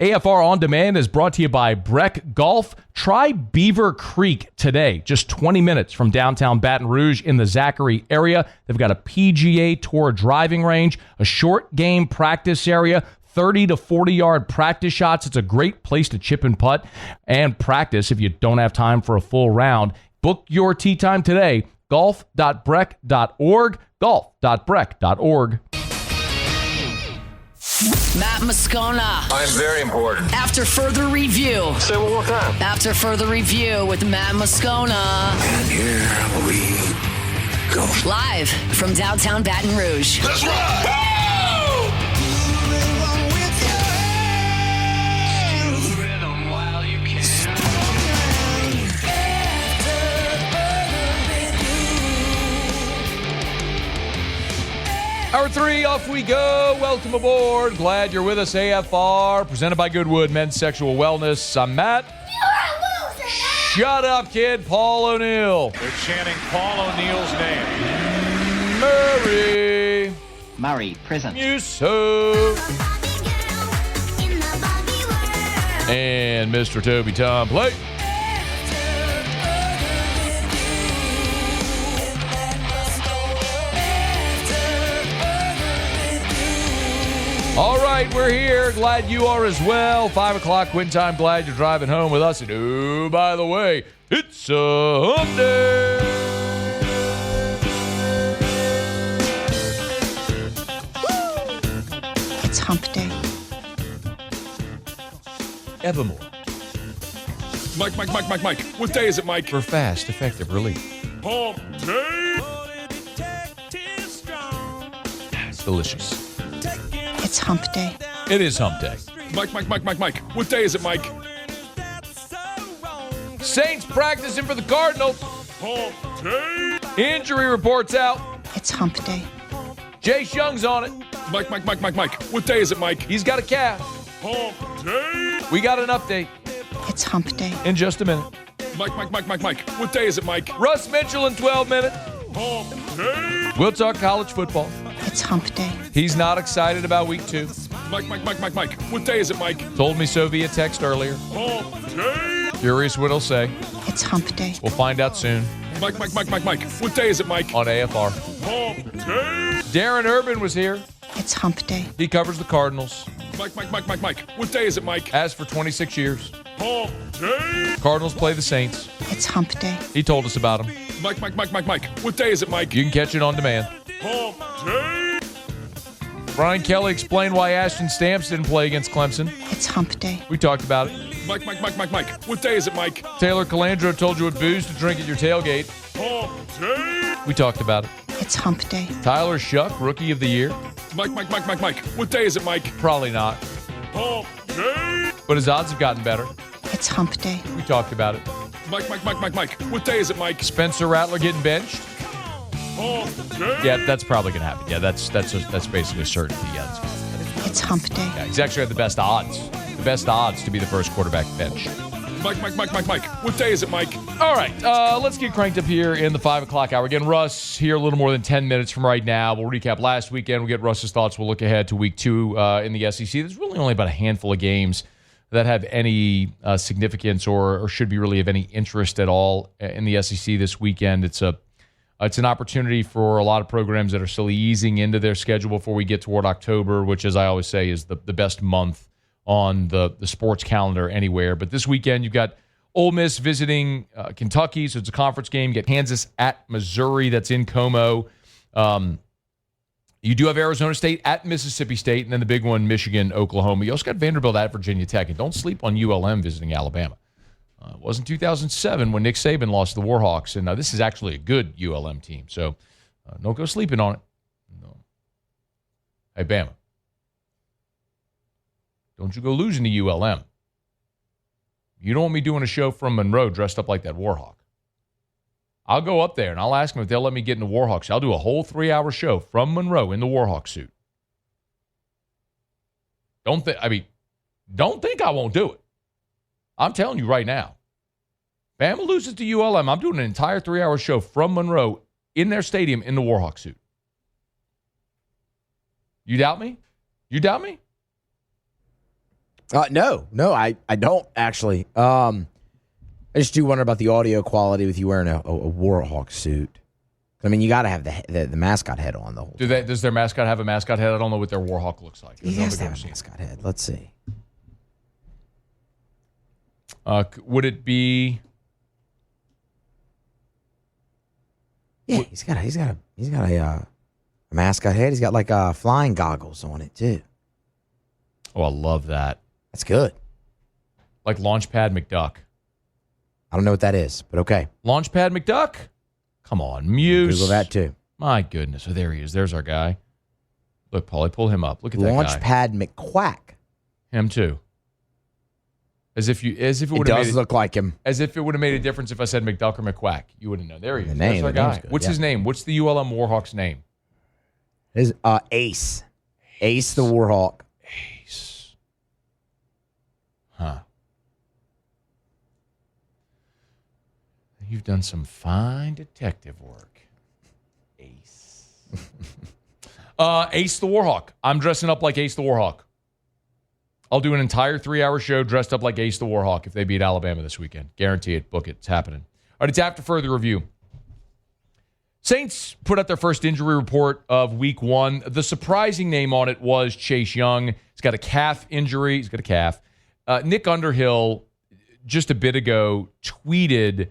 AFR On Demand is brought to you by Breck Golf. Try Beaver Creek today, just 20 minutes from downtown Baton Rouge in the Zachary area. They've got a PGA Tour driving range, a short game practice area, 30 to 40-yard practice shots. It's a great place to chip and putt and practice if you don't have time for a full round. Book your tee time today, golf.breck.org, golf.breck.org. Matt Moscona. I'm very important. After further review. Say it one more time. After further review with Matt Moscona. And here we go. Live from downtown Baton Rouge. Let's ride! Hour 3, off we go. Welcome aboard. Glad you're with us. AFR, presented by Goodwood Men's Sexual Wellness. I'm Matt. You're a loser, Matt. Shut up, kid. Paul O'Neill. They're chanting Paul O'Neill's name. Murray Prison. Musso. And Mr. Toby Tom Plate. All right, we're here. Glad you are as well. 5 o'clock win time. Glad you're driving home with us. And oh, by the way, it's a hump day. It's hump day. Evermore. Mike. What day is it, Mike? For fast, effective relief. Hump day. It's delicious. It's hump day. It is hump day. Mike. What day is it, Mike? Saints practicing for the Cardinals. Hump day. Injury reports out. It's hump day. Jace Young's on it. Mike. What day is it, Mike? He's got a calf. Hump day. We got an update It's hump day. in just a minute. Mike. What day is it, Mike? Russ Mitchell in 12 minutes. Hump day. We'll talk college football. It's hump day. He's not excited about week 2. Mike. What day is it, Mike? Told me so via text earlier. Hump day. Curious what he'll say. It's hump day. We'll find out soon Mike. What day is it, Mike? on AFR. Hump day. Darren Urban was here. It's hump day. He covers the Cardinals. Mike. What day is it, Mike? Has for 26 years. Hump day. Cardinals play the Saints. It's hump day. He told us about them. Mike. What day is it, Mike? You can catch it on demand. Hump day. Brian Kelly explained why Ashton Stamps didn't play against Clemson. It's hump day. We talked about it. Mike. What day is it, Mike? Taylor Calandro told you what booze to drink at your tailgate. Hump day. We talked about it. It's hump day. Tyler Shuck, Rookie of the Year. Mike. What day is it, Mike? Probably not. Hump day. But his odds have gotten better. It's hump day. We talked about it. Mike. What day is it, Mike? Spencer Rattler getting benched. Hump day. Yeah, that's probably going to happen. Yeah, that's basically a certainty. Yeah, It's hump day. yeah, he's actually had the best odds. The best odds to be the first quarterback bench. Mike. What day is it, Mike? All right, let's get cranked up here in the 5 o'clock hour. Again, Russ here a little more than 10 minutes from right now. We'll recap last weekend. We'll get Russ's thoughts. We'll look ahead to week 2 in the SEC. There's really only about a handful of games that have any significance or should be really of any interest at all in the SEC this weekend. It's an opportunity for a lot of programs that are still easing into their schedule before we get toward October, which, as I always say, is the best month on the sports calendar anywhere. But this weekend, you've got Ole Miss visiting Kentucky, so it's a conference game. You get Kansas at Missouri, that's in Como. You do have Arizona State at Mississippi State, and then the big one, Michigan, Oklahoma. You also got Vanderbilt at Virginia Tech, and don't sleep on ULM visiting Alabama. It was in 2007 when Nick Saban lost to the Warhawks, and this is actually a good ULM team, so don't go sleeping on it. No. Hey, Bama. Don't you go losing to ULM. You don't want me doing a show from Monroe dressed up like that Warhawk. I'll go up there, and I'll ask them if they'll let me get in the Warhawks. I'll do a whole 3-hour show from Monroe in the Warhawk suit. Don't think I won't do it. I'm telling you right now. Bama loses to ULM. I'm doing an entire 3-hour show from Monroe in their stadium in the Warhawk suit. You doubt me? You doubt me? No, I don't actually. I just do wonder about the audio quality with you wearing a Warhawk suit. I mean, you got to have the mascot head on the whole time. Does their mascot have a mascot head? I don't know what their Warhawk looks like. He has to have a mascot head. Let's see. Would it be? Yeah, he's got a mascot head. He's got like flying goggles on it too. Oh, I love that. That's good. Like Launchpad McDuck. I don't know what that is, but okay. Launchpad McDuck? Come on, Muse. Google that too. My goodness. Oh, there he is. There's our guy. Look, Paulie, pull him up. Look at that guy. Launchpad McQuack. Him too. As if it would It does look like him. As if it would have made a difference if I said McDuck or McQuack. You wouldn't know. There he is. The name, There's our guy. What's his name? What's the ULM Warhawk's name? His Ace. Ace the Warhawk. Ace. Huh. You've done some fine detective work. Ace. Ace the Warhawk. I'm dressing up like Ace the Warhawk. I'll do an entire 3-hour show dressed up like Ace the Warhawk if they beat Alabama this weekend. Guarantee it. Book it. It's happening. All right, it's after further review. Saints put out their first injury report of week 1. The surprising name on it was Chase Young. He's got a calf injury. He's got a calf. Nick Underhill, just a bit ago, tweeted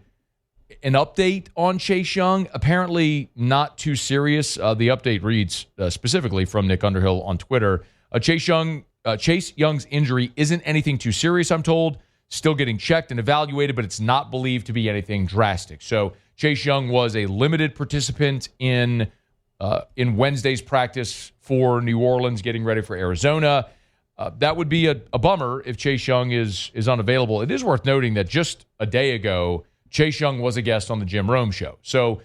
an update on Chase Young. Apparently not too serious. The update reads specifically from Nick Underhill on Twitter. Chase Young's injury isn't anything too serious, I'm told. Still getting checked and evaluated, but it's not believed to be anything drastic. So Chase Young was a limited participant in Wednesday's practice for New Orleans, getting ready for Arizona. That would be a bummer if Chase Young is unavailable. It is worth noting that just a day ago, Chase Young was a guest on the Jim Rome show. So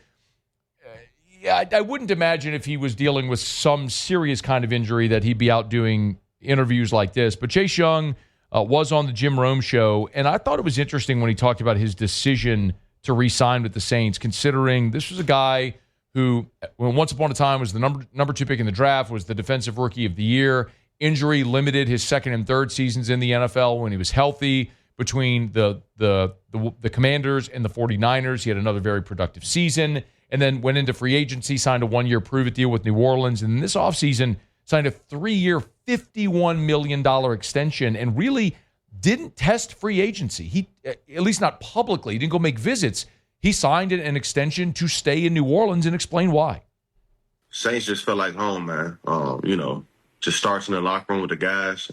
I wouldn't imagine if he was dealing with some serious kind of injury that he'd be out doing interviews like this. But Chase Young was on the Jim Rome show, and I thought it was interesting when he talked about his decision to re-sign with the Saints, considering this was a guy who, once upon a time, was the number 2 pick in the draft, was the defensive rookie of the year. Injury limited his second and third seasons in the NFL when he was healthy. Between the Commanders and the 49ers, he had another very productive season, and then went into free agency, signed a 1-year prove-it deal with New Orleans, and this offseason signed a 3-year, $51 million extension, and really didn't test free agency. He, at least not publicly, he didn't go make visits. He signed an extension to stay in New Orleans and explain why. Saints just felt like home, man. Just starts in the locker room with the guys.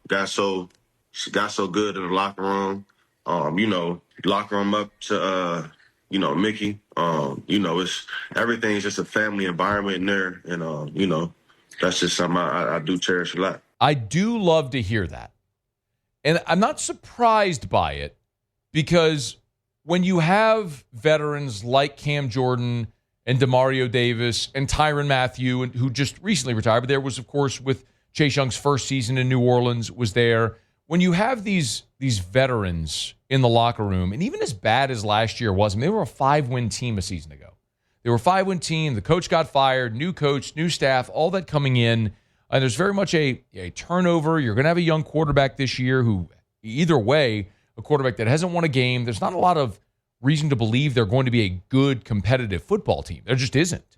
Got so good in the locker room. Locker room up to Mickey. It's everything's just a family environment in there, and that's just something I do cherish a lot. I do love to hear that. And I'm not surprised by it, because when you have veterans like Cam Jordan and Demario Davis and Tyrann Mathieu, who just recently retired, but there was, of course, with Chase Young's first season in New Orleans was there. When you have these veterans in the locker room, and even as bad as last year was, I mean, they were a 5-win team a season ago. They were a 5-win team. The coach got fired, new coach, new staff, all that coming in. And there's very much a turnover. You're going to have a young quarterback this year who, either way, a quarterback that hasn't won a game. There's not a lot of reason to believe they're going to be a good competitive football team. There just isn't.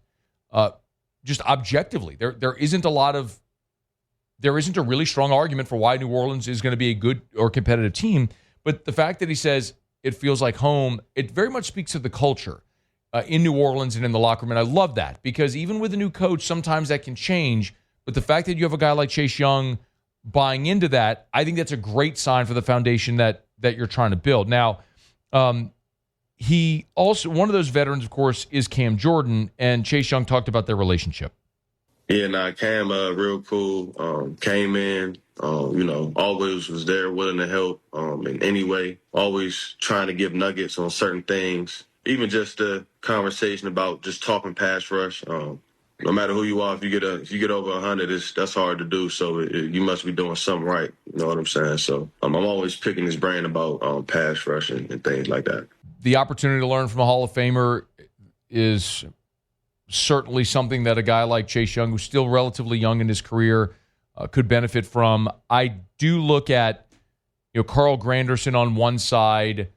Just objectively, there isn't a really strong argument for why New Orleans is going to be a good or competitive team. But the fact that he says it feels like home, it very much speaks to the culture in New Orleans and in the locker room. And I love that, because even with a new coach, sometimes that can change. But the fact that you have a guy like Chase Young buying into that, I think that's a great sign for the foundation that you're trying to build. Now, he also, one of those veterans, of course, is Cam Jordan, and Chase Young talked about their relationship. Yeah, Cam, real cool. Came in, always was there, willing to help in any way. Always trying to give nuggets on certain things. Even just the conversation about just talking pass rush. No matter who you are, if you get over 100, that's hard to do. So you must be doing something right. You know what I'm saying? So I'm always picking his brain about pass rush and things like that. The opportunity to learn from a Hall of Famer is certainly something that a guy like Chase Young, who's still relatively young in his career, could benefit from. I do look at Carl Granderson on one side,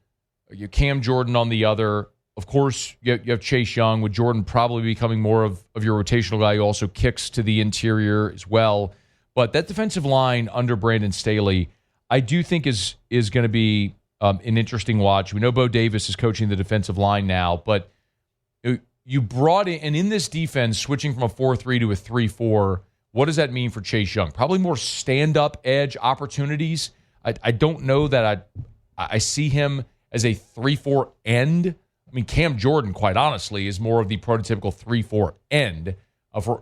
Cam Jordan on the other. Of course, you have Chase Young, with Jordan probably becoming more of your rotational guy who also kicks to the interior as well. But that defensive line under Brandon Staley, I do think is going to be an interesting watch. We know Bo Davis is coaching the defensive line now, but you brought in, and in this defense, switching from a 4-3 to a 3-4, what does that mean for Chase Young? Probably more stand-up edge opportunities. I don't know that I see him as a 3-4 end. I mean, Cam Jordan, quite honestly, is more of the prototypical 3-4 end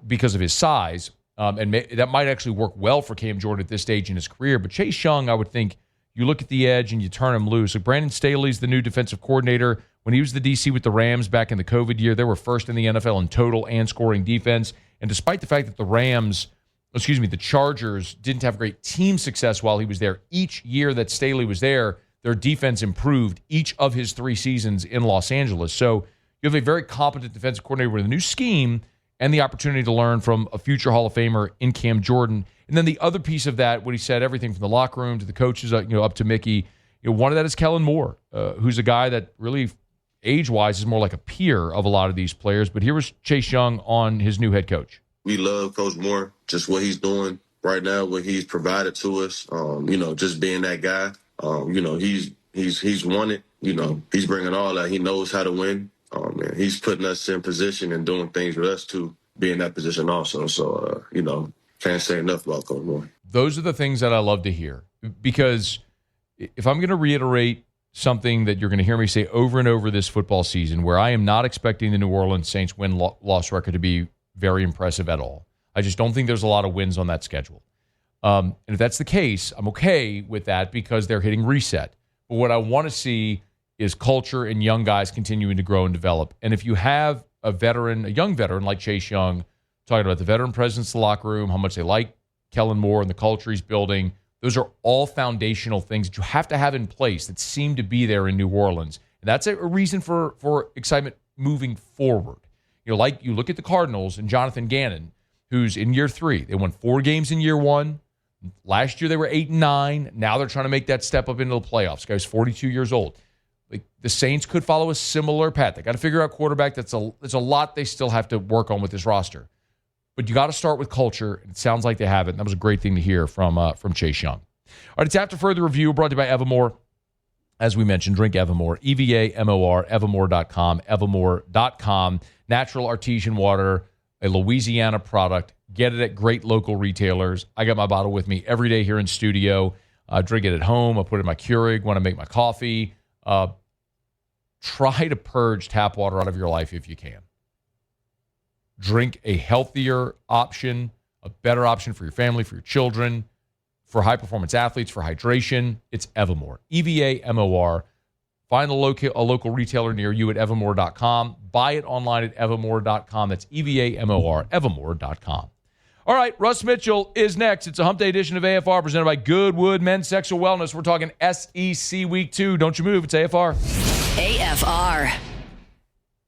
because of his size. And that might actually work well for Cam Jordan at this stage in his career. But Chase Young, I would think, you look at the edge and you turn him loose. Like Brandon Staley's the new defensive coordinator. When he was the DC with the Rams back in the COVID year, they were first in the NFL in total and scoring defense. And despite the fact that the Chargers didn't have great team success while he was there, each year that Staley was there, their defense improved each of his 3 seasons in Los Angeles. So you have a very competent defensive coordinator with a new scheme and the opportunity to learn from a future Hall of Famer in Cam Jordan. And then the other piece of that, what he said, everything from the locker room to the coaches, up to Mickey, one of that is Kellen Moore, who's a guy that really, age-wise, is more like a peer of a lot of these players. But here was Chase Young on his new head coach. We love Coach Moore, just what he's doing right now, what he's provided to us. Just being that guy. He's won it. He's bringing all that. He knows how to win. And he's putting us in position and doing things with us to be in that position also. So, can't say enough about Coach Moore. Those are the things that I love to hear, because if I'm going to reiterate something that you're going to hear me say over and over this football season, where I am not expecting the New Orleans Saints win-loss record to be very impressive at all. I just don't think there's a lot of wins on that schedule. And if that's the case, I'm okay with that because they're hitting reset. But what I want to see is culture and young guys continuing to grow and develop. And if you have a young veteran like Chase Young, talking about the veteran presence in the locker room, how much they like Kellen Moore and the culture he's building, those are all foundational things that you have to have in place that seem to be there in New Orleans. And that's a reason for excitement moving forward. Like you look at the Cardinals and Jonathan Gannon, who's in year 3. They won 4 games in year 1. Last year they were 8-9. Now they're trying to make that step up into the playoffs. Guy's 42 years old. Like the Saints could follow a similar path. They got to figure out quarterback. That's a lot they still have to work on with this roster. But you got to start with culture. And it sounds like they have it. And that was a great thing to hear from Chase Young. All right, it's After Further Review, brought to you by Evermore. As we mentioned, drink Evermore. EVAMOR, Evermore.com, Evermore.com. Natural artesian water, a Louisiana product. Get it at great local retailers. I got my bottle with me every day here in studio. I drink it at home. I put it in my Keurig when I make my coffee. Try to purge tap water out of your life if you can. Drink a healthier option, a better option for your family, for your children, for high-performance athletes, for hydration. It's Evermore. EVAMOR. Find a local retailer near you at evermore.com. Buy it online at evermore.com. That's EVAMOR, evermore.com. All right, Russ Mitchell is next. It's a Hump Day edition of AFR presented by Goodwood Men's Sexual Wellness. We're talking SEC Week 2. Don't you move. It's AFR. AFR.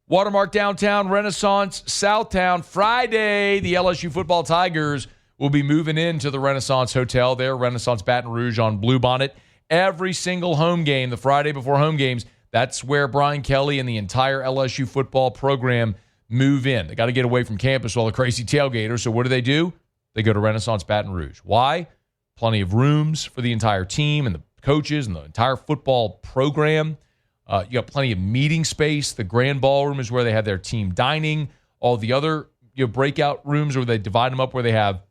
Watermark Downtown, Renaissance Southtown. Friday, the LSU football Tigers will be moving into the Renaissance Hotel there, Renaissance Baton Rouge on Bluebonnet. Every single home game, the Friday before home games, that's where Brian Kelly and the entire LSU football program move in. They got to get away from campus, all the crazy tailgaters. So what do? They go to Renaissance Baton Rouge. Why? Plenty of rooms for the entire team and the coaches and the entire football program. You got plenty of meeting space. The grand ballroom is where they have their team dining. All the other breakout rooms where they divide them up, where they have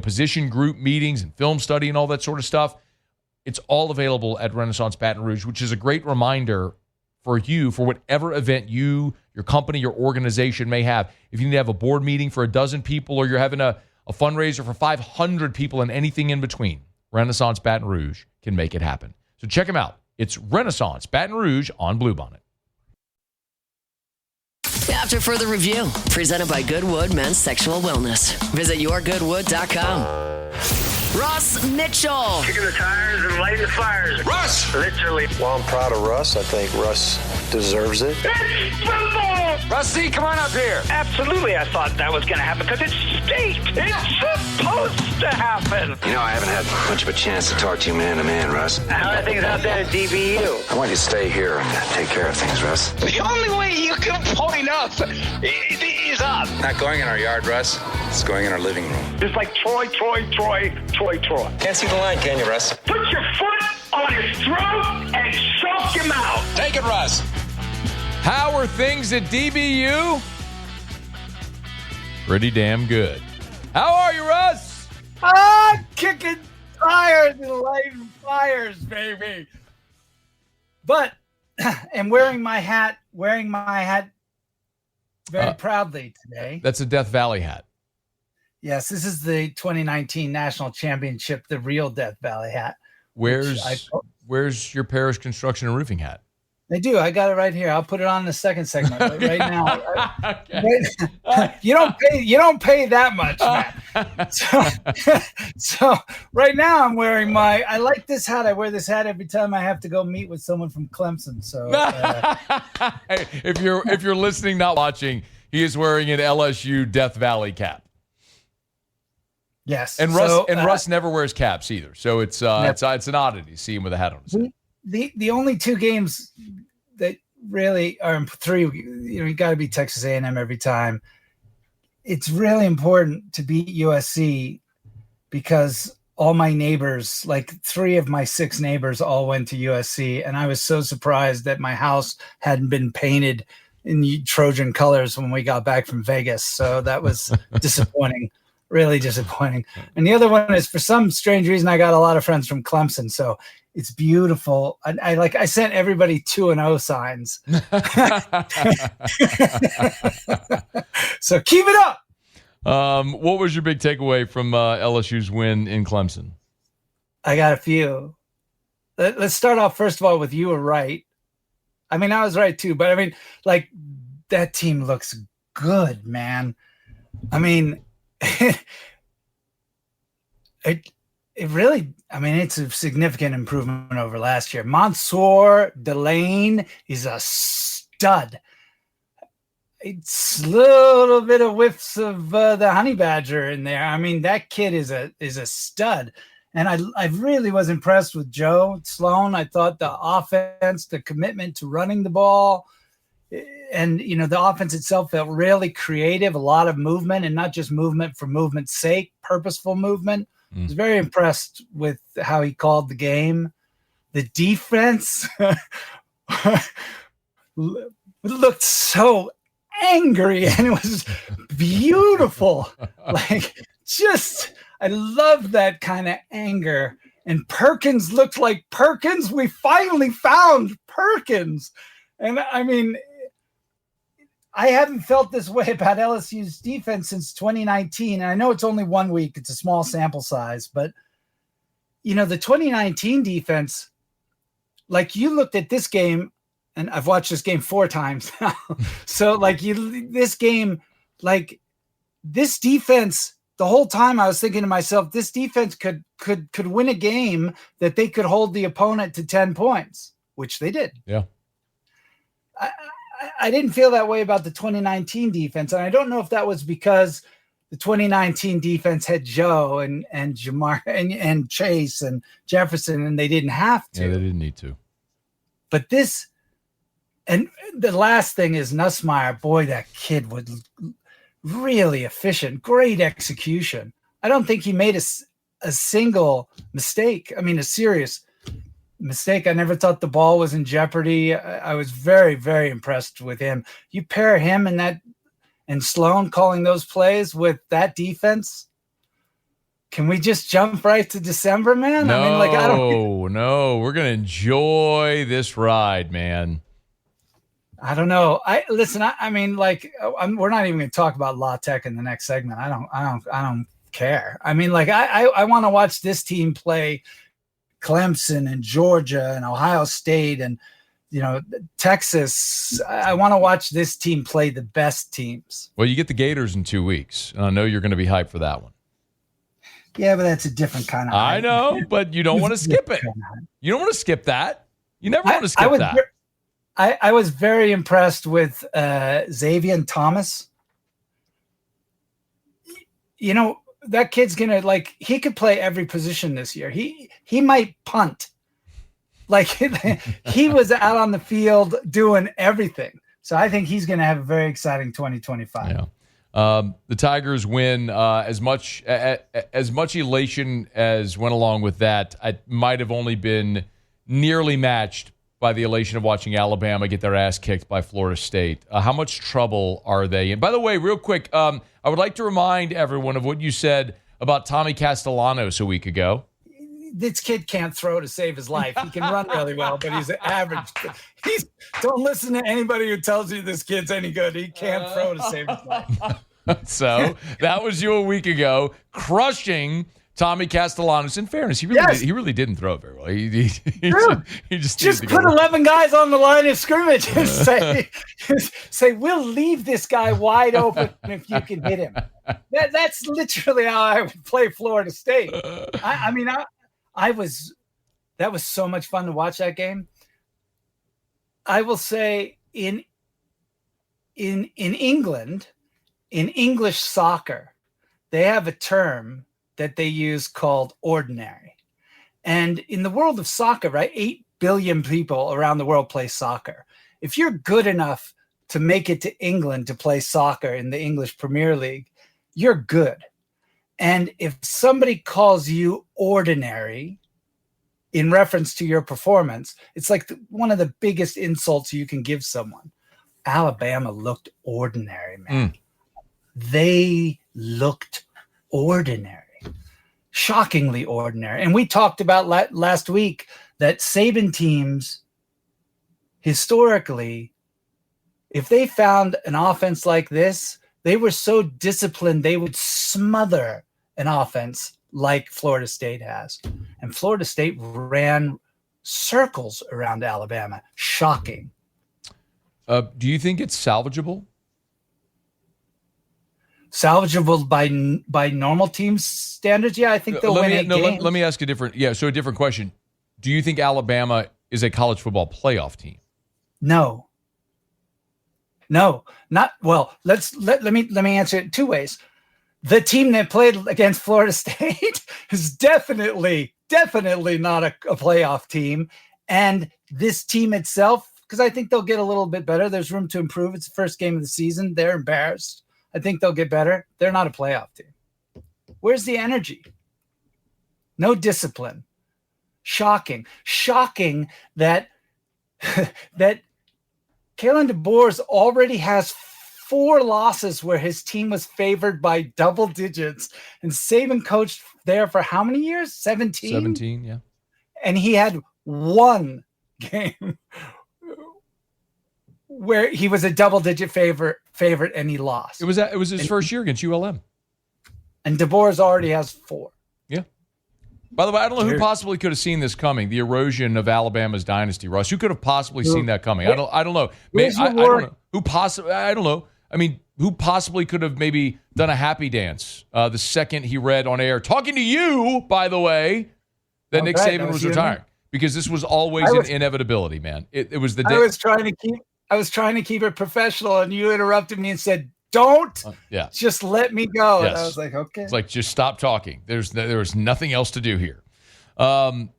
position group meetings and film study and all that sort of stuff. It's all available at Renaissance Baton Rouge, which is a great reminder for you, for whatever event you, your company, your organization may have. If you need to have a board meeting for 12 people, or you're having a fundraiser for 500 people and anything in between, Renaissance Baton Rouge can make it happen. So check them out. It's Renaissance Baton Rouge on Bluebonnet. After Further Review, presented by Goodwood Men's Sexual Wellness. Visit yourgoodwood.com. Russ Mitchell. Kicking the tires and lighting the fires. Russ! Literally. Well, I'm proud of Russ. I think Russ deserves it. It's football! Rusty, come on up here. Absolutely, I thought that was going to happen because it's state. It's supposed to happen. You know, I haven't had much of a chance to talk to you man to man, Russ. How are things out there at DBU? I want you to stay here and take care of things, Russ. The only way you can point up is up. Not going in our yard, Russ. It's going in our living room. Just like Troy. Can't see the line, can you, Russ? Put your foot on his throat and choke him out. Take it, Russ. How are things at DBU? Pretty damn good. How are you, Russ? Kicking tires and lighting fires, baby. But I'm wearing my hat very proudly today. That's a Death Valley hat. Yes, this is the 2019 National Championship, the real Death Valley hat. Where's your Parish Construction and Roofing hat? I do. I got it right here. I'll put it on in the second segment. But right now, you don't pay that much, man. So right now I'm wearing I like this hat. I wear this hat every time I have to go meet with someone from Clemson. So if you're listening, not watching, he is wearing an LSU Death Valley cap. Yes, and Russ never wears caps either. So it's an oddity to see him with a hat on his head. The only two games that really are three, you got to beat Texas A&M every time. It's really important to beat USC because all my neighbors, like 3 of my 6 neighbors, all went to USC, and I was so surprised that my house hadn't been painted in Trojan colors when we got back from Vegas. So that was disappointing. Really disappointing. And the other one is, for some strange reason, I got a lot of friends from Clemson, so it's beautiful. I sent everybody 2-0 signs. So keep it up. What was your big takeaway from LSU's win in Clemson? I got a few. Let's start off, first of all, with you were right. I mean, I was right too, but I mean, like, that team looks good, man. I mean, it really, I mean, it's a significant improvement over last year. Mansour Delane is a stud. It's a little bit of whiffs of the Honey Badger in there. I mean, that kid is a stud. And I really was impressed with Joe Sloan. I thought the offense, the commitment to running the ball, and, the offense itself felt really creative, a lot of movement, and not just movement for movement's sake, purposeful movement. I was very impressed with how he called the game. The defense looked so angry, and it was beautiful. I love that kind of anger. And Perkins looked like Perkins. We finally found Perkins. And I mean, I haven't felt this way about LSU's defense since 2019. And I know it's only 1 week. It's a small sample size. But, the 2019 defense, like, you looked at this game, and I've watched this game 4 times now. So, this defense, the whole time I was thinking to myself, this defense could win a game that they could hold the opponent to 10 points, which they did. Yeah. I didn't feel that way about the 2019 defense. And I don't know if that was because the 2019 defense had Joe and Jamar and Chase and Jefferson, and they didn't have to. Yeah, they didn't need to. But this, and the last thing is Nussmeier. Boy, that kid was really efficient, great execution. I don't think he made a single mistake. I mean, a serious mistake. I never thought the ball was in jeopardy. I was very, very impressed with him. You pair him and Sloan calling those plays with that defense. Can we just jump right to December, man? No, I mean, no. We're going to enjoy this ride, man. I don't know. I mean, we're not even going to talk about La Tech in the next segment. I don't care. I mean, I want to watch this team play Clemson and Georgia and Ohio State and, Texas. I want to watch this team play the best teams. Well, you get the Gators in 2 weeks. And I know you're going to be hyped for that one. Yeah, but that's a different kind of hype. I know, but you don't want to skip it. You don't want to skip that. You never want to skip that. I was very impressed with Xavier Thomas. You know, that kid's going to, he could play every position this year. He might punt. He was out on the field doing everything. So I think he's going to have a very exciting 2025. Yeah. The Tigers win. As much elation as went along with that, I might have only been nearly matched by the elation of watching Alabama get their ass kicked by Florida State. How much trouble are they in? By the way, real quick, I would like to remind everyone of what you said about Tommy Castellanos a week ago. This kid can't throw to save his life. He can run really well, but he's average. Don't listen to anybody who tells you this kid's any good. He can't throw to save his life. So that was you a week ago, crushing Tommy Castellanos. In fairness, he really didn't throw it very well. He just put 11 guys on the line of scrimmage and say, we'll leave this guy wide open if you can hit him. That's literally how I would play Florida State. That was so much fun to watch that game. I will say in England, in English soccer, they have a term that they use called ordinary. And in the world of soccer, right, 8 billion people around the world play soccer. If you're good enough to make it to England to play soccer in the English Premier League, you're good. And if somebody calls you ordinary in reference to your performance, it's like one of the biggest insults you can give someone. Alabama looked ordinary, man. They looked ordinary. Shockingly ordinary. And we talked about last week that Saban teams, historically, if they found an offense like this, they were so disciplined they would smother an offense like Florida State has. And Florida State ran circles around Alabama. Shocking. Do you think it's salvageable? Salvageable by normal team standards? Yeah, I think they'll win 8 games. Let me ask a different question. Do you think Alabama is a college football playoff team? No, not well. Let me answer it 2 ways. The team that played against Florida State is definitely not a playoff team, and this team itself, because I think they'll get a little bit better. There's room to improve. It's the first game of the season. They're embarrassed. I think they'll get better. They're not a playoff team. Where's the energy? No discipline. Shocking that that Kalen DeBoer already has 4 losses where his team was favored by double digits, and Saban coached there for how many years? 17? 17, yeah. And he had 1 game where he was a double-digit favorite and he lost. It was his first year against ULM. And DeBoer already has 4. Yeah. By the way, I don't know who possibly could have seen this coming, the erosion of Alabama's dynasty, Russ. Who could have possibly seen that coming? I don't know. I don't know. I don't know. I mean, who possibly could have maybe done a happy dance the second he read on air, talking to you, by the way, that Nick Saban was retiring? Because this was always an inevitability, man. It was the day. I was trying to keep it professional, and you interrupted me and said, "Don't, just let me go." Yes. And I was like, "Okay." It's like, just stop talking. There's nothing else to do here.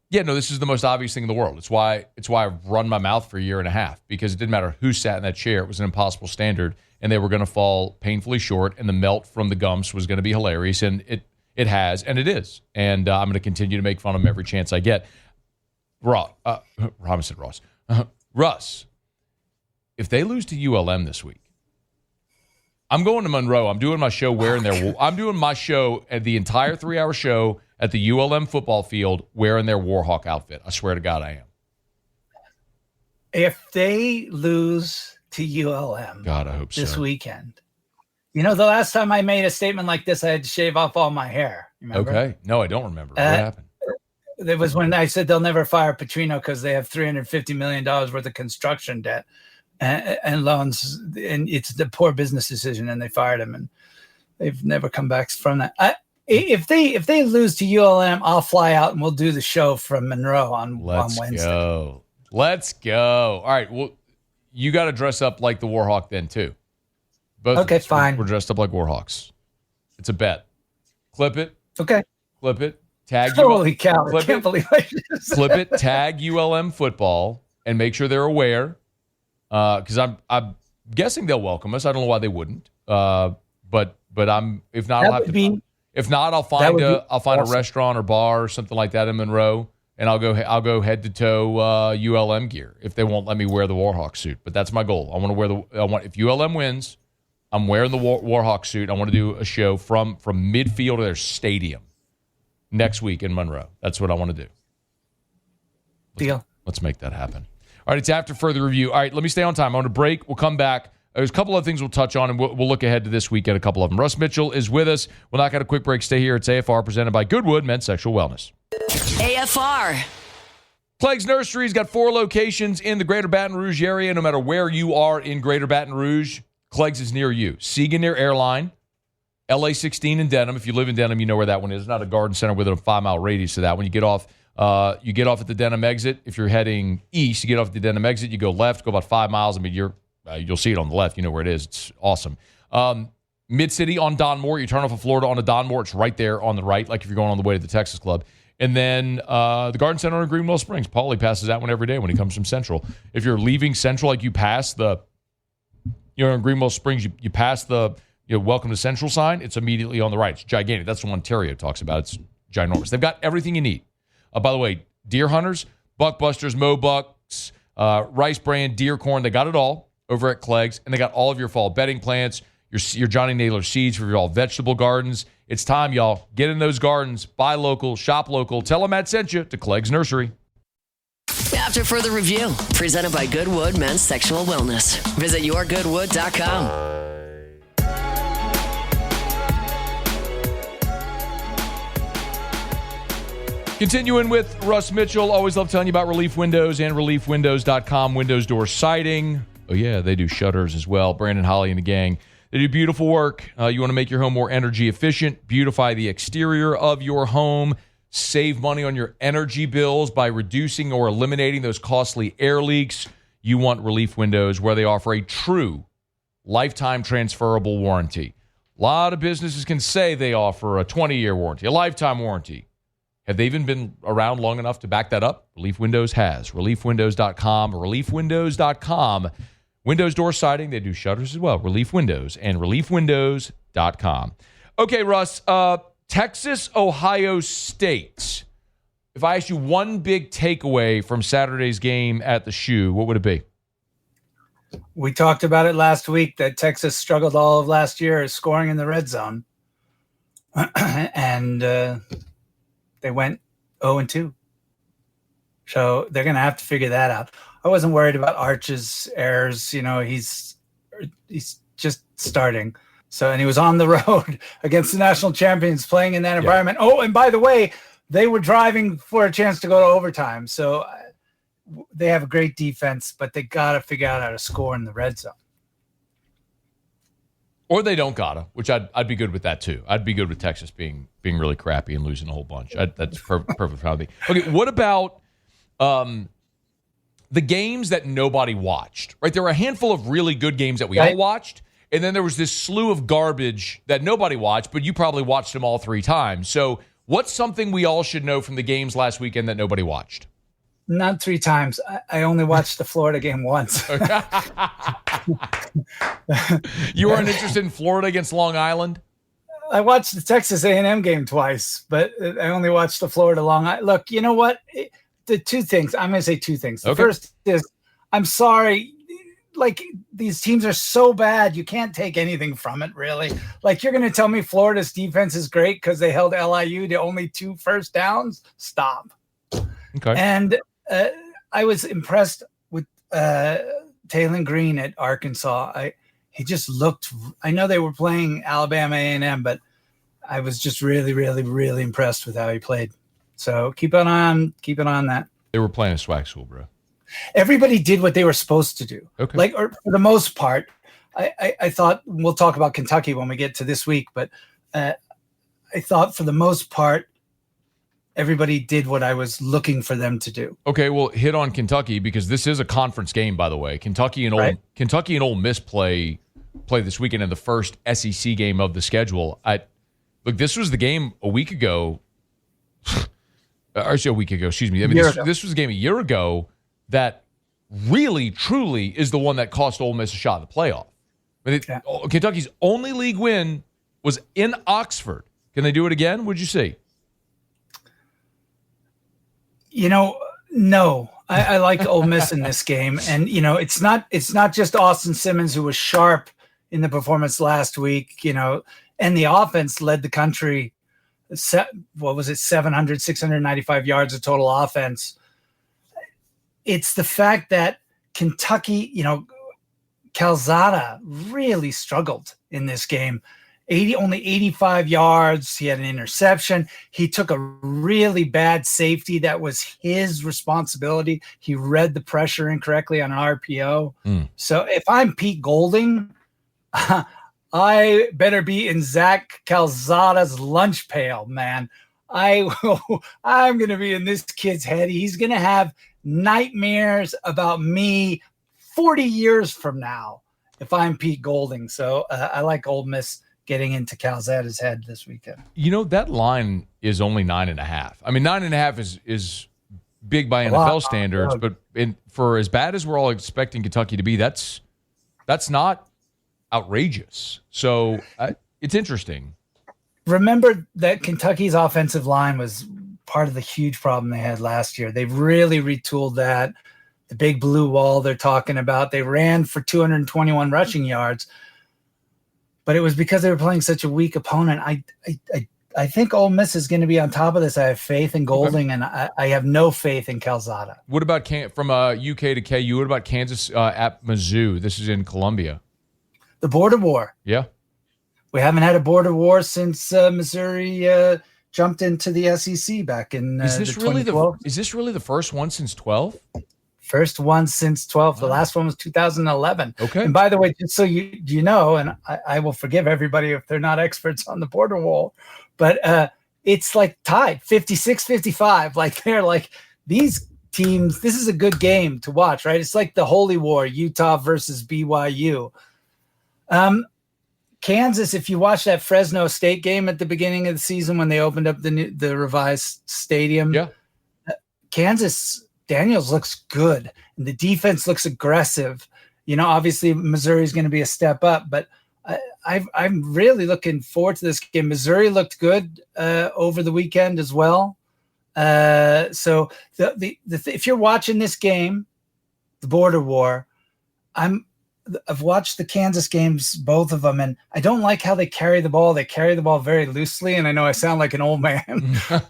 This is the most obvious thing in the world. It's why I've run my mouth for a year and a half, because it didn't matter who sat in that chair. It was an impossible standard, and they were going to fall painfully short, and the melt from the gumps was going to be hilarious, and it has, and it is. And I'm going to continue to make fun of them every chance I get. Russ, if they lose to ULM this week, I'm going to Monroe. I'm doing my show I'm doing my show at the entire 3-hour show at the ULM football field wearing their Warhawk outfit. I swear to God, I am. If they lose to ULM, God, I hope this weekend. You know, the last time I made a statement like this, I had to shave off all my hair. Remember? Okay. No, I don't remember. What happened? It was when I said they'll never fire Petrino because they have $350 million worth of construction debt and loans, and it's the poor business decision, and they fired him, and they've never come back from that. If they lose to ULM, I'll fly out and we'll do the show from Monroe on Wednesday. Let's go. All right. Well, you got to dress up like the Warhawk then too. Both okay, fine. We're dressed up like Warhawks. It's a bet. Clip it. Okay. Clip it. Tag. Holy cow! I can't believe I just clip it. Tag ULM football and make sure they're aware. Because I'm guessing they'll welcome us. I don't know why they wouldn't. But I'm if not, I'll find a restaurant or bar or something like that in Monroe, and I'll go head to toe ULM gear if they won't let me wear the Warhawk suit. But that's my goal. I want if ULM wins, I'm wearing the Warhawk suit. I want to do a show from midfield to their stadium next week in Monroe. That's what I want to do. Deal. Let's make that happen. All right, it's after further review. All right, let me stay on time. I'm on a break. We'll come back. There's a couple of things we'll touch on, and we'll look ahead to this weekend, a couple of them. Russ Mitchell is with us. We'll knock out a quick break. Stay here. It's AFR presented by Goodwood Men's Sexual Wellness. AFR. Clegg's Nursery's got 4 locations in the greater Baton Rouge area. No matter where you are in greater Baton Rouge, Clegg's is near you. Siegen near Airline, LA 16 in Denham. If you live in Denham, you know where that one is. It's not a garden center within a 5-mile radius to that. When you get off at the Denham exit. If you're heading east, you get off at the Denham exit. You go left, go about 5 miles. I mean, you'll see it on the left. You know where it is. It's awesome. Mid-City on Don Moore. You turn off of Florida onto Don Moore. It's right there on the right, like if you're going on the way to the Texas Club. And then the Garden Center in Greenwell Springs. Paulie passes that one every day when he comes from Central. If you're leaving Central, like you pass in Greenwell Springs, you pass the Welcome to Central sign, it's immediately on the right. It's gigantic. That's the one Ontario talks about. It's ginormous. They've got everything you need. By the way, deer hunters, buck busters, mow bucks, rice bran, deer corn, they got it all over at Clegg's. And they got all of your fall bedding plants, your Johnny Naylor seeds for your all vegetable gardens. It's time, y'all. Get in those gardens. Buy local. Shop local. Tell them Matt sent you to Clegg's Nursery. After further review, presented by Goodwood Men's Sexual Wellness. Visit yourgoodwood.com. Continuing with Russ Mitchell. Always love telling you about Relief Windows and reliefwindows.com. Windows door siding. Oh, yeah, they do shutters as well. Brandon, Holly, and the gang. They do beautiful work. You want to make your home more energy efficient, beautify the exterior of your home, save money on your energy bills by reducing or eliminating those costly air leaks. You want Relief Windows, where they offer a true lifetime transferable warranty. A lot of businesses can say they offer a 20-year warranty, a lifetime warranty. Have they even been around long enough to back that up? Relief Windows has. Reliefwindows.com, reliefwindows.com. Windows door siding, they do shutters as well. Relief Windows and reliefwindows.com. Okay, Russ, Texas, Ohio State. If I asked you one big takeaway from Saturday's game at the Shoe, what would it be? We talked about it last week that Texas struggled all of last year scoring in the red zone. And they went 0-2. So they're going to have to figure that out. I wasn't worried about Arch's errors. He's just starting. So, and he was on the road against the national champions playing in that environment. Oh, and by the way, they were driving for a chance to go to overtime. So they have a great defense, but they got to figure out how to score in the red zone. Or they don't gotta, which I'd be good with that too. I'd be good with Texas being really crappy and losing a whole bunch. That's perfect for me. Okay, what about the games that nobody watched? Right, there were a handful of really good games that we all watched, and then there was this slew of garbage that nobody watched, but you probably watched them all 3 times. So, what's something we all should know from the games last weekend that nobody watched? Not 3 times. I only watched the Florida game once. You weren't interested in Florida against Long Island? I watched the Texas A&M game twice, but I only watched the Florida Long Island. Look, you know what? The 2 things. I'm going to say 2 things. The first is, I'm sorry. Like, these teams are so bad, you can't take anything from it, really. Like, you're going to tell me Florida's defense is great because they held LIU to only 2 first downs? Stop. Okay. And I was impressed with Taylon Green at Arkansas. He just looked. I know they were playing Alabama A&M, but I was just really, really, really impressed with how he played. So keep an eye on that. They were playing a swag school, bro. Everybody did what they were supposed to do. Okay. Or for the most part, I thought we'll talk about Kentucky when we get to this week, but I I thought for the most part, everybody did what I was looking for them to do. Okay, well, hit on Kentucky because this is a conference game, by the way. Kentucky and Ole Miss play this weekend in the first SEC game of the schedule. Look, this was the game a week ago. Actually, a week ago, excuse me. I mean, this was a game a year ago that really, truly is the one that cost Ole Miss a shot in the playoff. I mean, Kentucky's only league win was in Oxford. Can they do it again? What'd you see? No. I like Ole Miss in this game, and it's not just Austin Simmons who was sharp in the performance last week. And the offense led the country. What was it? 695 yards of total offense. It's the fact that Kentucky, Calzada really struggled in this game. Only 85 yards. He had an interception. He took a really bad safety that was his responsibility. He read the pressure incorrectly on an RPO. So if I'm Pete Golding, I better be in Zach Calzada's lunch pail, man. I'm going to be in this kid's head. He's going to have nightmares about me 40 years from now if I'm Pete Golding. So I like Ole Miss getting into Calzada's head this weekend. That line is only 9.5. I mean, 9.5 is big by NFL standards, but for as bad as we're all expecting Kentucky to be, that's not outrageous. So it's interesting. Remember that Kentucky's offensive line was part of the huge problem they had last year. They've really retooled that. The big blue wall they're talking about. They ran for 221 rushing yards, but it was because they were playing such a weak opponent. I think Ole Miss is going to be on top of this. I have faith in Golding, and I have no faith in Calzada. What about from UK to KU? What about Kansas at Mizzou? This is in Columbia. The border war. Yeah. We haven't had a border war since Missouri jumped into the SEC back in Is this really the first one since 12? First one since 12. The last one was 2011. Okay. And by the way, just so you know, and I will forgive everybody if they're not experts on the border war, but it's like tied 56-55. Like they're like these teams. This is a good game to watch, right? It's like the Holy War, Utah versus BYU. Kansas, if you watch that Fresno State game at the beginning of the season when they opened up the revised stadium, Kansas Daniels looks good and the defense looks aggressive. Obviously Missouri is going to be a step up, but I'm really looking forward to this game. Missouri looked good over the weekend as well. So if you're watching this game, the border war, I've watched the Kansas games, both of them, and I don't like how they carry the ball. They carry the ball very loosely, and I know I sound like an old man, but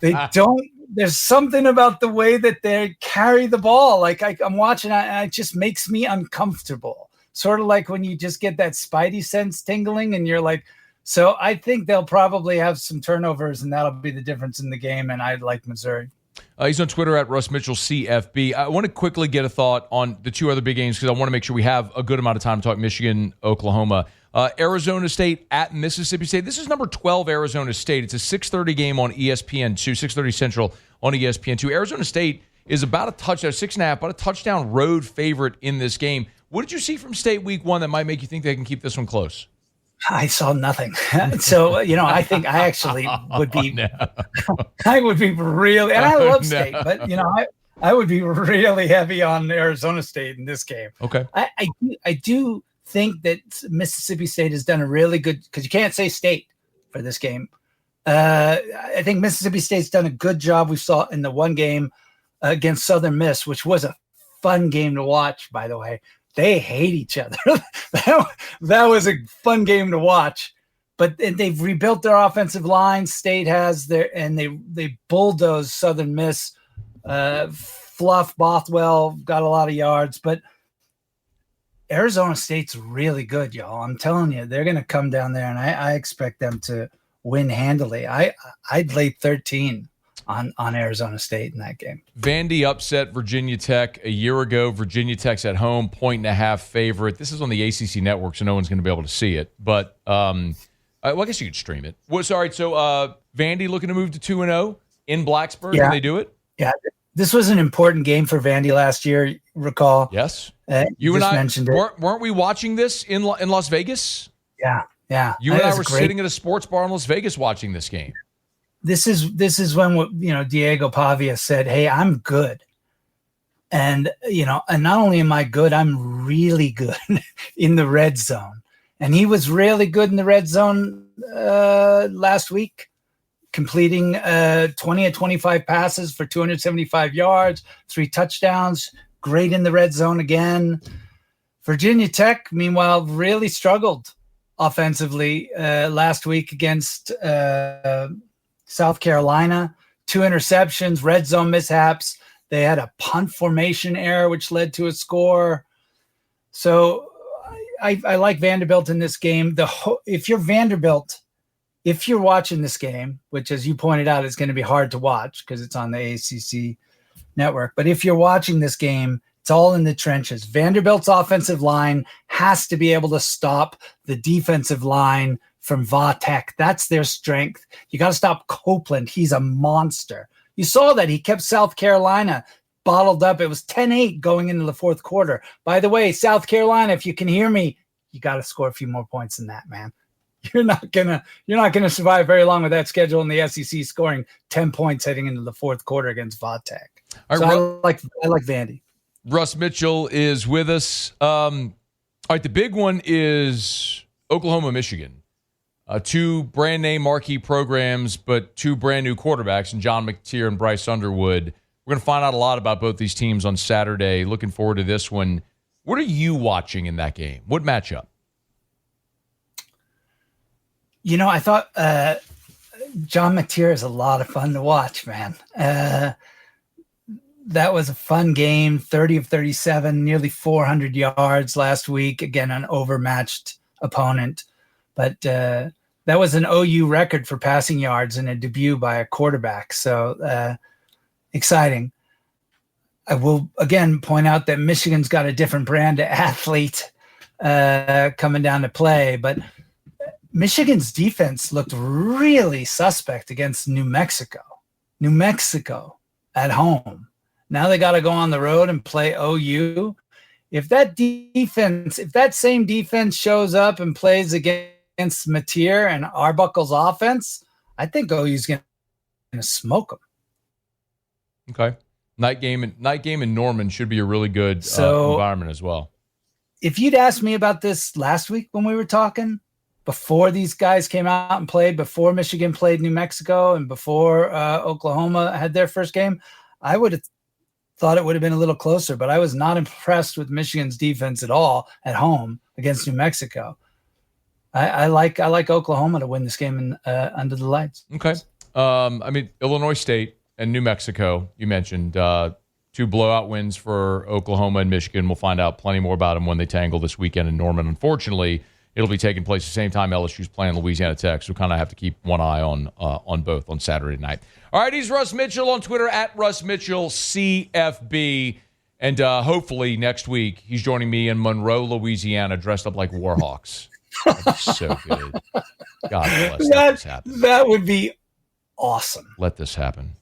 they don't. There's something about the way that they carry the ball. Like I'm watching, and it just makes me uncomfortable. Sort of like when you just get that spidey sense tingling, and you're like. So I think they'll probably have some turnovers, and that'll be the difference in the game. And I like Missouri. He's on Twitter at Russ Mitchell CFB. I want to quickly get a thought on the two other big games because I want to make sure we have a good amount of time to talk Michigan, Oklahoma. Arizona State at Mississippi State. This is number 12 Arizona State. It's a 6:30 game on ESPN2, 6:30 Central on ESPN2. Arizona State is about a touchdown, 6.5, about a touchdown road favorite in this game. What did you see from State week one that might make you think they can keep this one close? I saw nothing. So, I think I actually would be, I would be really, and I love State, but, I would be really heavy on Arizona State in this game. Okay. I do think that Mississippi State has done a really good, because you can't say State for this game. I think Mississippi State's done a good job. We saw in the one game against Southern Miss, which was a fun game to watch, by the way. They hate each other. That was a fun game to watch. But they've rebuilt their offensive line. State has and they bulldozed Southern Miss. Fluff Bothwell got a lot of yards, but Arizona State's really good, y'all. I'm telling you, they're going to come down there, and I expect them to win handily. I'd lay 13 on Arizona State in that game. Vandy upset Virginia Tech a year ago. Virginia Tech's at home, 1.5 favorite. This is on the ACC network, so no one's going to be able to see it. But Well, I guess you could stream it. Well, sorry. So Vandy looking to move to 2-0 in Blacksburg. Yeah. Can they do it? Yeah. This was an important game for Vandy last year, recall. Yes. You and I mentioned it. Weren't we watching this in Las Vegas? Yeah. Yeah. You and I were sitting at a sports bar in Las Vegas watching this game. This is when Diego Pavia said, "Hey, I'm good." And and not only am I good, I'm really good in the red zone. And he was really good in the red zone last week, completing 20 of 25 passes for 275 yards, 3 touchdowns, great in the red zone again. Virginia Tech, meanwhile, really struggled offensively last week against South Carolina. 2 interceptions, red zone mishaps. They had a punt formation error, which led to a score. So I like Vanderbilt in this game. If you're Vanderbilt, if you're watching this game, which as you pointed out is going to be hard to watch because it's on the ACC network, but if you're watching this game, it's all in the trenches. Vanderbilt's offensive line has to be able to stop the defensive line from Vatek. That's their strength. You got to stop Copeland. He's a monster. You saw that he kept South Carolina bottled up. It was 10-8 going into the fourth quarter. By the way, South Carolina, if you can hear me, you got to score a few more points than that, man. You're not gonna survive very long with that schedule in the SEC, scoring 10 points heading into the fourth quarter against Vatek. So I like Vandy. Russ Mitchell is with us. All right, the big one is Oklahoma, Michigan. 2 brand name marquee programs, but 2 brand new quarterbacks, and John McTeer and Bryce Underwood. We're going to find out a lot about both these teams on Saturday. Looking forward to this one. What are you watching in that game? What matchup? I thought John McTeer is a lot of fun to watch, man. That was a fun game, 30 of 37, nearly 400 yards last week. Again, an overmatched opponent. But that was an OU record for passing yards in a debut by a quarterback. So exciting. I will, again, point out that Michigan's got a different brand of athlete coming down to play. But Michigan's defense looked really suspect against New Mexico. New Mexico at home. Now they got to go on the road and play OU. If that same defense shows up and plays against Mateer and Arbuckle's offense, I think OU's going to smoke them. Okay. Night game in Norman should be a really good environment as well. If you'd asked me about this last week when we were talking, before these guys came out and played, before Michigan played New Mexico and before Oklahoma had their first game, I would have thought it would have been a little closer, but I was not impressed with Michigan's defense at all at home against New Mexico. I like Oklahoma to win this game under the lights. Okay. Illinois State and New Mexico, you mentioned 2 blowout wins for Oklahoma and Michigan. We'll find out plenty more about them when they tangle this weekend in Norman. Unfortunately, it'll be taking place the same time LSU's playing Louisiana Tech, so we kind of have to keep one eye on both on Saturday night. All right, he's Russ Mitchell on Twitter, at Russ Mitchell CFB. And hopefully next week he's joining me in Monroe, Louisiana, dressed up like Warhawks. That'd be so good. God bless. Let this happen. That would be awesome. Let this happen.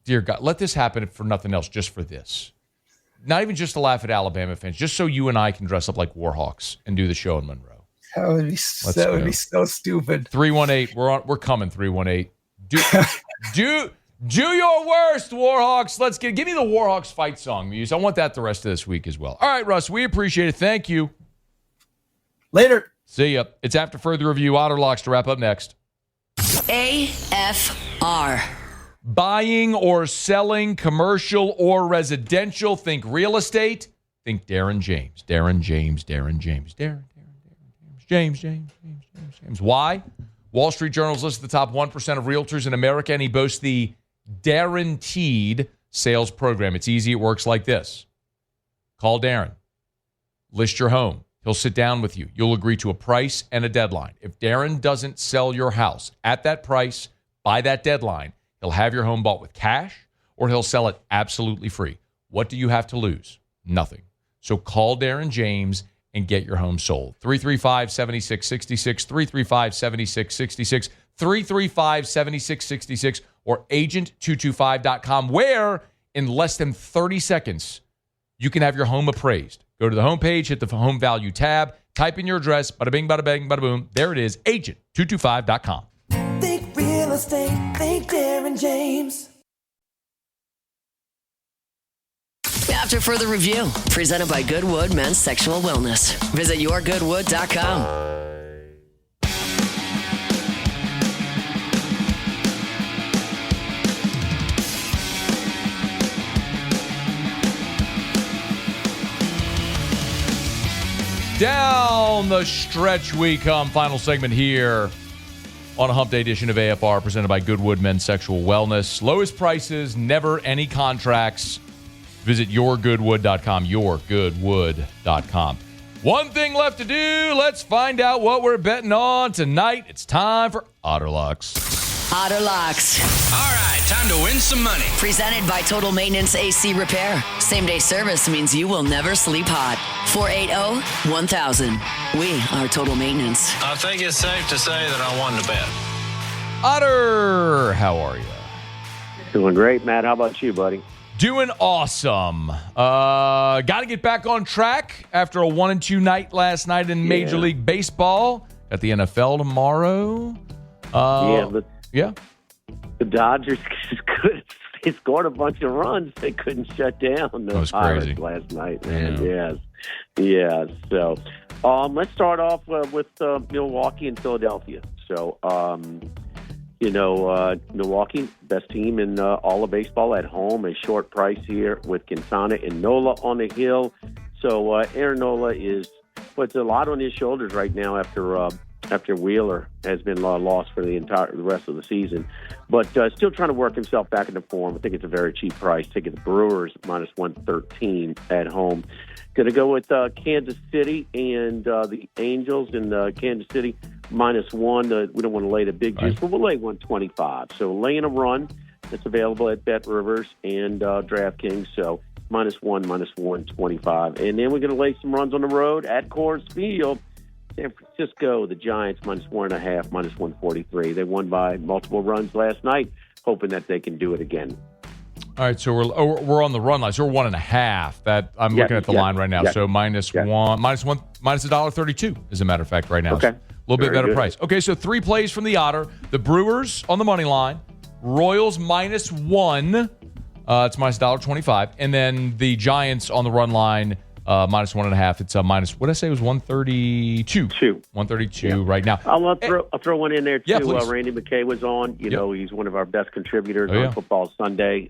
Dear God, let this happen for nothing else, just for this. Not even just to laugh at Alabama fans, just so you and I can dress up like Warhawks and do the show in Monroe. That would be so stupid. 318. We're coming. 318. Do your worst, Warhawks. Give me the Warhawks fight song, Muse. I want that the rest of this week as well. All right, Russ, we appreciate it. Thank you. Later. See ya. It's After Further Review. Auto Locks to wrap up next. AFR. Buying or selling commercial or residential. Think real estate. Think Darren James. Darren James. James. Why? Wall Street Journal's listed the top 1% of realtors in America, and he boasts the Guaranteed Sales Program. It's easy. It works like this. Call Darren. List your home. He'll sit down with you. You'll agree to a price and a deadline. If Darren doesn't sell your house at that price by that deadline, he'll have your home bought with cash, or he'll sell it absolutely free. What do you have to lose? Nothing. So call Darren James and get your home sold. 335-7666, 335-7666, 335-7666, or agent225.com, where in less than 30 seconds, you can have your home appraised. Go to the homepage, hit the home value tab, type in your address, bada bing, bada bang, bada boom. There it is, agent225.com. Think real estate, think Darren James. After further review, presented by Goodwood Men's Sexual Wellness. Visit yourgoodwood.com. Down the stretch we come. Final segment here on a Hump Day edition of AFR, presented by Goodwood Men's Sexual Wellness. Lowest prices, never any contracts. Visit yourgoodwood.com, yourgoodwood.com. One thing left to do. Let's find out what we're betting on tonight. It's time for Otterlocks. Otterlocks. All right, time to win some money. Presented by Total Maintenance AC Repair. Same-day service means you will never sleep hot. 480-1000. We are Total Maintenance. I think it's safe to say that I won the bet. Otter, how are you? Doing great, Matt. How about you, buddy? Doing awesome. Got to get back on track after a 1-2 night last night in Major League Baseball. Got the NFL tomorrow. The Dodgers they scored a bunch of runs. They couldn't shut down the Pirates last night, man. Yes. So let's start off with Milwaukee and Philadelphia. So, Milwaukee, best team in all of baseball at home, a short price here with Quintana and Nola on the hill. So Aaron Nola puts a lot on his shoulders right now after Wheeler has been lost for the rest of the season. But still trying to work himself back into form. I think it's a very cheap price. Taking the Brewers minus 113 at home. Going to go with Kansas City and the Angels in Kansas City minus 1. We don't want to lay the big juice, but we'll lay 125. So laying a run that's available at Bet Rivers and DraftKings. So minus 1, minus 125. And then we're going to lay some runs on the road at Coors Field. San Francisco, the Giants, minus 1.5, minus 143. They won by multiple runs last night, hoping that they can do it again. All right, so we're on the run line. So we're 1.5. That I'm looking at the line right now. So minus $1.32, as a matter of fact, right now. Okay. A little bit better good. price. Okay, so 3 plays from the Otter. The Brewers on the money line. Royals minus 1. It's minus $1.25. And then the Giants on the run line. Minus 1.5. It's minus, what did I say? It was 132. 132 right now. I'll throw one in there, too. Yeah, please. Randy McKay was on. He's one of our best contributors on Football Sunday.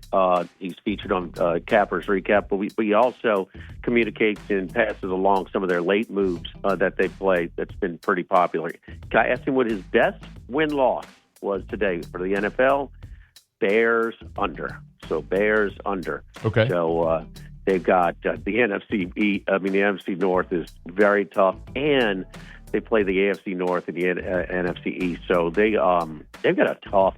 He's featured on Capper's Recap. But he also communicates and passes along some of their late moves that they play that's been pretty popular. I asked him what his best win-loss was today for the NFL. Bears under. So Bears under. Okay. So they've got the NFC North is very tough, and they play the AFC North and the NFC East. So they've got a tough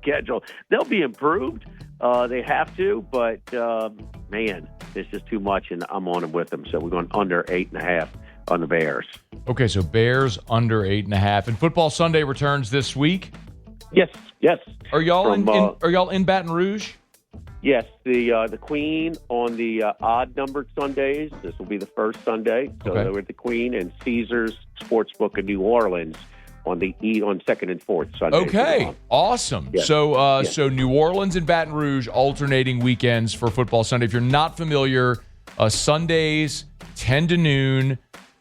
schedule. They'll be improved. They have to, but man, it's just too much, and I'm on them with them. So we're going under 8.5 on the Bears. Okay, so Bears under 8.5. And Football Sunday returns this week. Yes. Are y'all in Baton Rouge? Yes, the Queen on the odd numbered Sundays. This will be the first Sunday. So they were at the Queen and Caesars Sportsbook in New Orleans on second and fourth Sunday. Okay, awesome. Yes. So New Orleans and Baton Rouge alternating weekends for Football Sunday. If you're not familiar, Sundays 10 to noon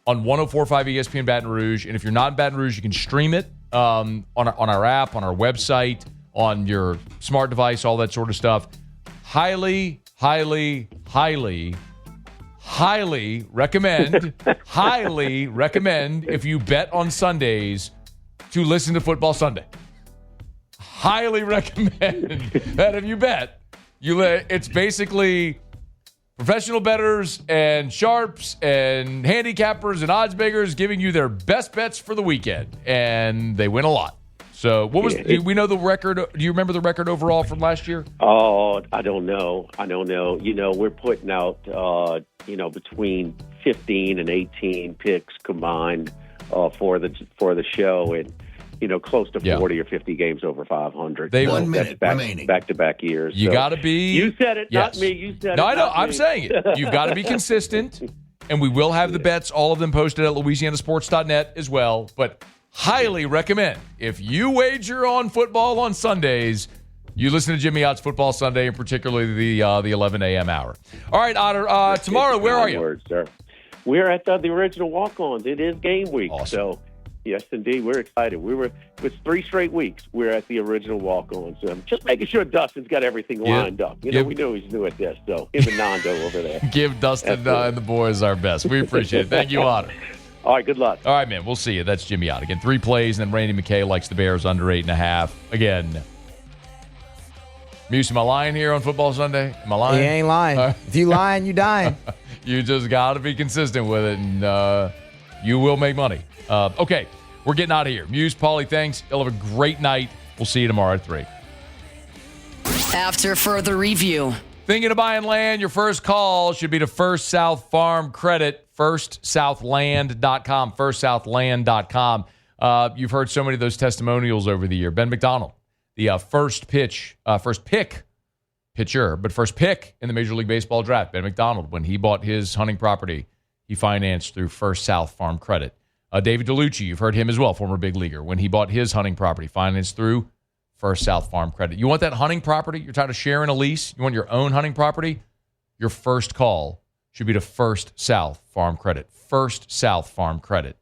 on 104.5 ESPN Baton Rouge. And if you're not in Baton Rouge, you can stream it on our app, on our website, on your smart device, all that sort of stuff. Highly recommend if you bet on Sundays to listen to Football Sunday. Highly recommend that if you bet, it's basically professional bettors and sharps and handicappers and odds makers giving you their best bets for the weekend, and they win a lot. So what was? Do we know the record? Do you remember the record overall from last year? Oh, I don't know. We're putting out between 15 and 18 picks combined for the show, and close to 40 or 50 games over 500. They 1 minute remaining. Back-to-back years. You got to be. You said it, yes. not me. You said it. No, I know. Not I'm me. saying it. You've got to be consistent, and we will have the bets, all of them posted at LouisianaSports.net as well. But highly recommend, if you wager on football on Sundays, you listen to Jimmy Ott's Football Sunday, and particularly the 11 a.m. hour. All right, Otter. Tomorrow, where are you? Word, sir. We're at the original walk-ons. It is game week, awesome. So. Yes, indeed. We're excited. It's 3 straight weeks. We're at the original walk-ons. Just making sure Dustin's got everything lined up. We know he's new at this, so him and Nando over there. Give Dustin and the boys our best. We appreciate it. Thank you, Otter. All right, good luck. All right, man. We'll see you. That's Jimmy Ott. Again, 3 plays, and then Randy McKay likes the Bears under 8.5. Again, Muse, am I lying here on Football Sunday? Am I lying? You ain't lying. If you lying, you dying. You just got to be consistent with it, and you will make money. Okay, we're getting out of here. Muse, Paulie, thanks. You'll have a great night. We'll see you tomorrow at 3. After further review. Thinking of buying land? Your first call should be to First South Farm Credit, firstsouthland.com, firstsouthland.com. You've heard so many of those testimonials over the year. Ben McDonald, the first pick in the Major League Baseball draft. Ben McDonald, when he bought his hunting property, he financed through First South Farm Credit. David DeLucci, you've heard him as well, former big leaguer. When he bought his hunting property, financed through First South Farm Credit. You want that hunting property? You're tired of sharing a lease? You want your own hunting property? Your first call should be to First South Farm Credit. First South Farm Credit.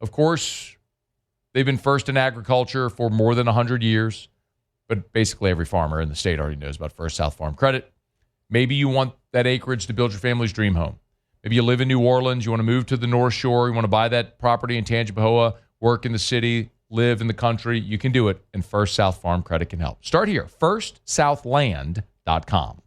Of course, they've been first in agriculture for more than 100 years, but basically every farmer in the state already knows about First South Farm Credit. Maybe you want that acreage to build your family's dream home. Maybe you live in New Orleans, you want to move to the North Shore, you want to buy that property in Tangipahoa, work in the city, live in the country. You can do it, and First South Farm Credit can help. Start here, firstsouthland.com.